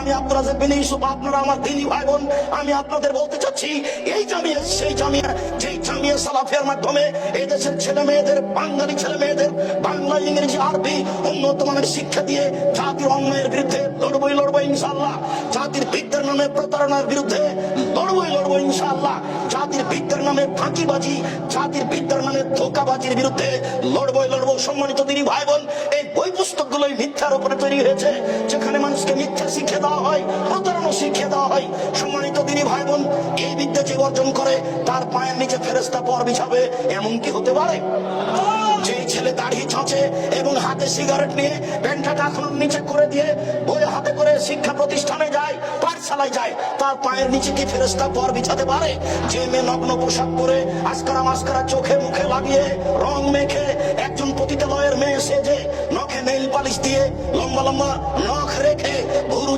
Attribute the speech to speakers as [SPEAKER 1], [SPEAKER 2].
[SPEAKER 1] আমি আব্দুল রাজ্জাক বিন ইউসুফ, আপনারা আমার দিনী ভাই বোন, আমি আপনাদের বলতে চাচ্ছি, এই জামিয়া সেই জামিয়া, যেই জামিয়া সালাফিয়ার মাধ্যমে এই দেশের ছেলে মেয়েদের, বাঙালি ছেলে মেয়েদের বাংলা, ইংরেজি, আরবি উন্নত মানের শিক্ষা দিয়ে জাতির অন্যায়ের বিরুদ্ধে লড়বো ইনশাআল্লাহ। জাতির বিদ্যার নামে প্রতারণার বিরুদ্ধে লড়বো ইনশাআল্লাহ। জাতির বিদ্যার নামে ফাঁকিবাজি, জাতির বিদ্যার নামে ধোঁকাবাজির বিরুদ্ধে লড়বো। সম্মানিত দিনী ভাই বোন, এই বই পুস্তকগুলোই মিথ্যার উপরে তৈরি হয়েছে, যেখানে মানুষকে মিথ্যা শিখিয়ে দেওয়া হয়, প্রতারণা শিখিয়ে দেওয়া হয়। সম্মানিত দিনী ভাই বোন, এই বিদ্যা যে অর্জন করে তার পায়ের নিচে ফেরেশতা পর বিছাবে, এমন কি হতে পারে? যে ছেলে দাড়ি ছাঁচে এবং হাতে সিগারেট নিয়ে প্যান্টটা এখন নিচে করে দিয়ে বই হাতে করে শিক্ষা প্রতিষ্ঠানে যায়, পাঠশালায় যায়, তার পায়ের নিচে কি ফেরেশতা পর বিছাতে পারে? যে মেয়ে নগ্ন পোশাক পরে আস্কারা মাস্কারা চোখে মুখে লাগিয়ে রং মেখে একজন পতিতালয়ের মেয়ে সেজে, নখে নেইল পালিশ দিয়ে লম্বা লম্বা নখ রেখে ভুরু